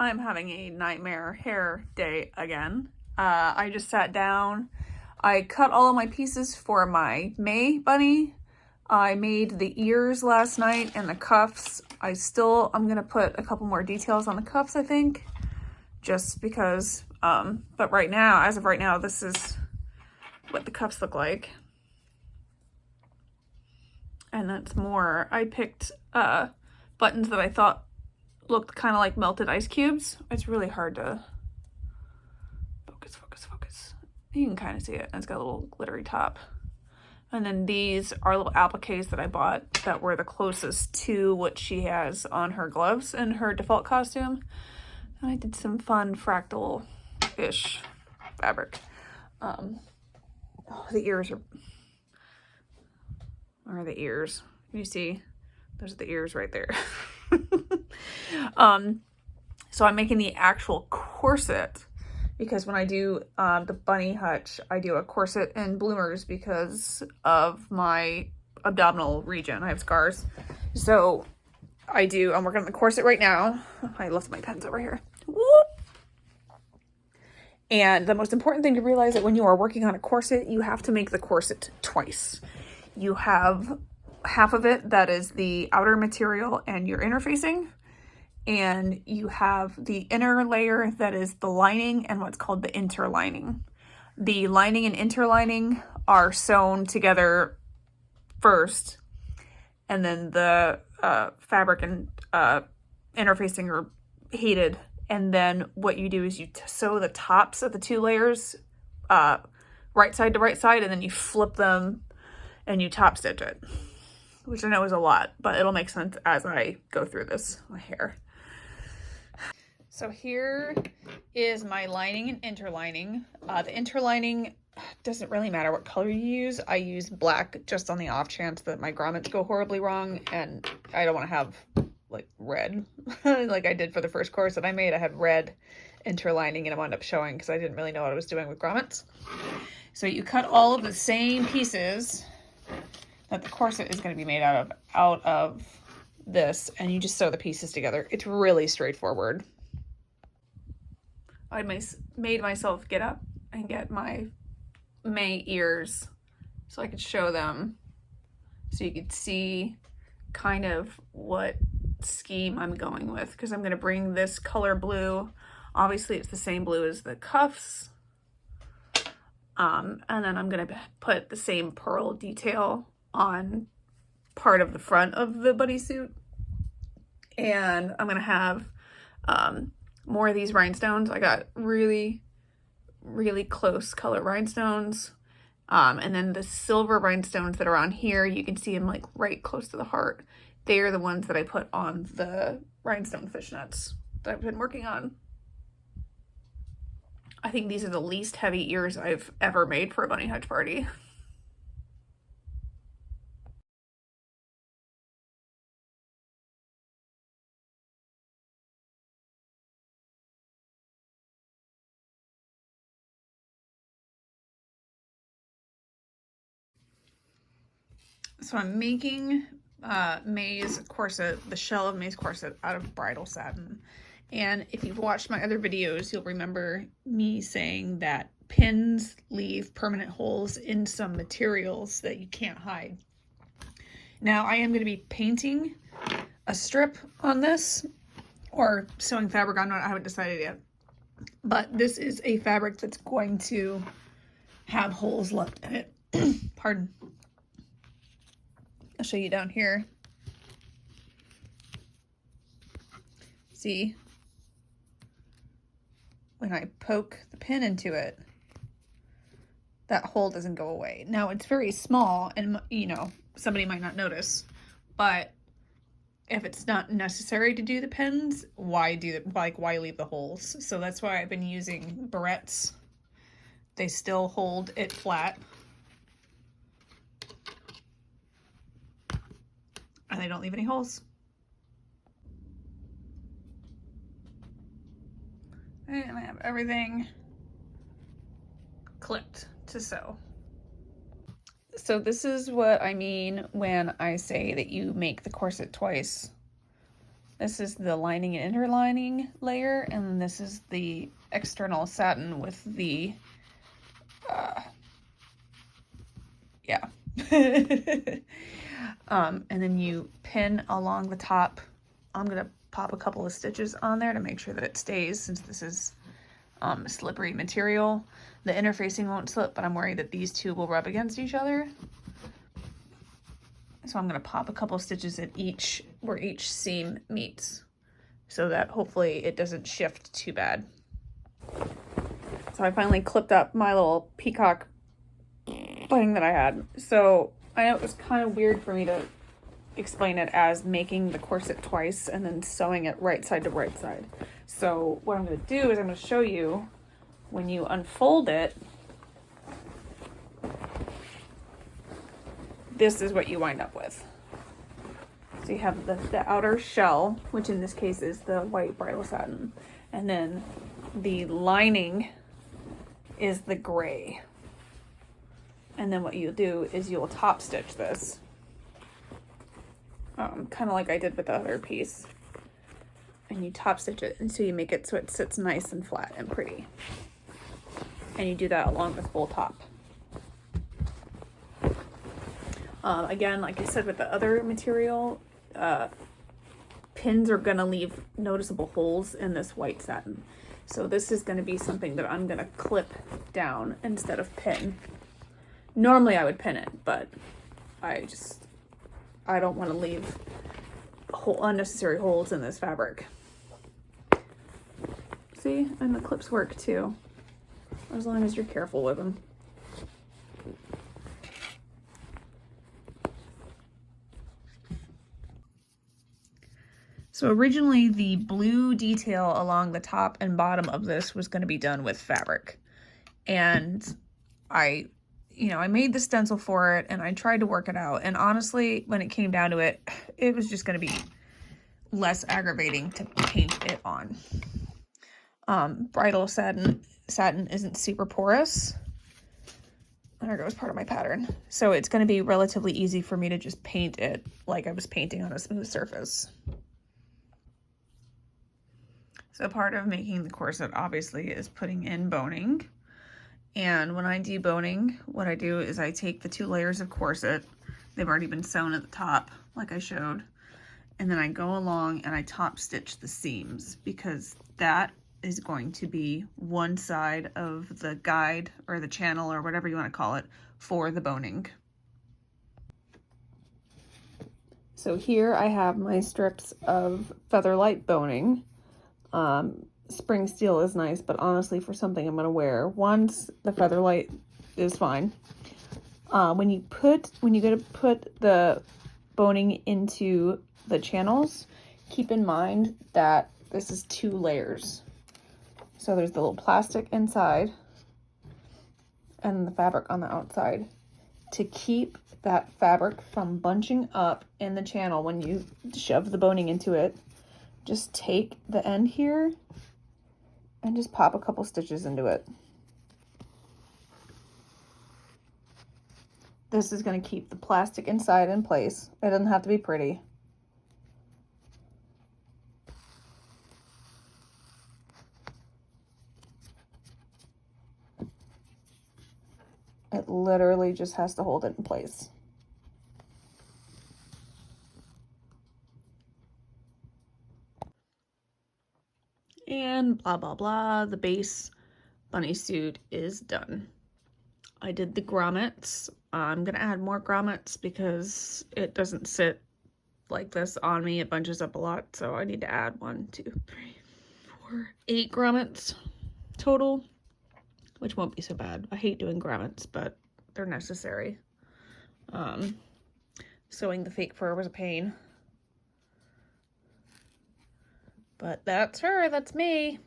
I'm having a nightmare hair day again. I just sat down. I cut all of my pieces for my May bunny. I made the ears last night and the cuffs. I'm gonna put a couple more details on the cuffs, I think, just because. But right now, as of right now, this is what the cuffs look like. And that's more. I picked buttons that I thought looked kind of like melted ice cubes. It's really hard to focus. You can kind of see it. It's got a little glittery top. And then these are little appliques that I bought that were the closest to what she has on her gloves in her default costume. And I did some fun fractal-ish fabric. The ears are the ears. You see, those are the ears right there. So I'm making the actual corset because when I do the bunny hutch, I do a corset and bloomers because of my abdominal region. I have scars. So I'm working on the corset right now. I left my pens over here. Whoop. And the most important thing to realize that when you are working on a corset, you have to make the corset twice. You have half of it that is the outer material and your interfacing, and you have the inner layer that is the lining and what's called the interlining. The lining and interlining are sewn together first, and then the fabric and interfacing are heated. And then what you do is you sew the tops of the two layers right side to right side, and then you flip them and you top stitch it, which I know is a lot, but it'll make sense as I go through this, my hair. So here is my lining and interlining. The interlining doesn't really matter what color you use. I use black just on the off chance that my grommets go horribly wrong, and I don't want to have like red like I did for the first corset I made. I had red interlining and it wound up showing because I didn't really know what I was doing with grommets. So you cut all of the same pieces that the corset is going to be made out of this, and you just sew the pieces together. It's really straightforward. I made myself get up and get my May ears so I could show them, so you could see kind of what scheme I'm going with, because I'm going to bring this color blue. Obviously it's the same blue as the cuffs, and then I'm going to put the same pearl detail on part of the front of the bodysuit, and I'm going to have more of these rhinestones. I got really close color rhinestones, and then the silver rhinestones that are on here, you can see them like right close to the heart. They are the ones that I put on the rhinestone fishnets that I've been working on. I think these are the least heavy ears I've ever made for a bunny hutch party. So I'm making May's corset, the shell of May's corset, out of bridal satin. And if you've watched my other videos, you'll remember me saying that pins leave permanent holes in some materials that you can't hide. Now I am going to be painting a strip on this, or sewing fabric on it. I haven't decided yet. But this is a fabric that's going to have holes left in it. Pardon. I'll show you down here. See? When I poke the pin into it, that hole doesn't go away. Now it's very small and, you know, somebody might not notice, but if it's not necessary to do the pins, why leave the holes? So that's why I've been using barrettes. They still hold it flat, and they don't leave any holes. And I have everything clipped to sew. So this is what I mean when I say that you make the corset twice. This is the lining and interlining layer, and this is the external satin with the, yeah. And then you pin along the top. I'm going to pop a couple of stitches on there to make sure that it stays, since this is slippery material. The interfacing won't slip, but I'm worried that these two will rub against each other. So I'm going to pop a couple of stitches at each, where each seam meets, so that hopefully it doesn't shift too bad. So I finally clipped up my little peacock thing that I had. So I know it was kind of weird for me to explain it as making the corset twice and then sewing it right side to right side. So what I'm going to do is I'm going to show you when you unfold it, this is what you wind up with. So you have the outer shell, which in this case is the white bridal satin, and then the lining is the gray. And then what you'll do is you'll top stitch this, kind of like I did with the other piece. And you top stitch it until you make it so it sits nice and flat and pretty. And you do that along the full top. Again, like I said with the other material, pins are gonna leave noticeable holes in this white satin. So this is gonna be something that I'm gonna clip down instead of pin. Normally I would pin it, but I don't want to leave unnecessary holes in this fabric. See, and the clips work too, as long as you're careful with them. So originally the blue detail along the top and bottom of this was going to be done with fabric. And I made the stencil for it and I tried to work it out. And honestly, when it came down to it, it was just going to be less aggravating to paint it on. Bridal satin isn't super porous. There goes part of my pattern. So it's going to be relatively easy for me to just paint it like I was painting on a smooth surface. So part of making the corset obviously is putting in boning. And when I deboning, what I do is I take the 2 layers of corset. They've already been sewn at the top, like I showed. And then I go along and I top stitch the seams, because that is going to be one side of the guide or the channel or whatever you want to call it for the boning. So here I have my strips of Featherlight boning. Spring steel is nice, but honestly for something I'm going to wear once, the Featherlight is fine. When you go to put the boning into the channels, keep in mind that this is 2 layers. So there's the little plastic inside and the fabric on the outside. To keep that fabric from bunching up in the channel when you shove the boning into it, just take the end here and just pop a couple stitches into it. This is going to keep the plastic inside in place. It doesn't have to be pretty. It literally just has to hold it in place. And blah, blah, blah, the base bunny suit is done. I did the grommets. I'm gonna add more grommets because it doesn't sit like this on me. It bunches up a lot, so I need to add 1, 2, 3, 4, 8 grommets total, which won't be so bad. I hate doing grommets, but they're necessary. Sewing the fake fur was a pain. But that's her, that's me.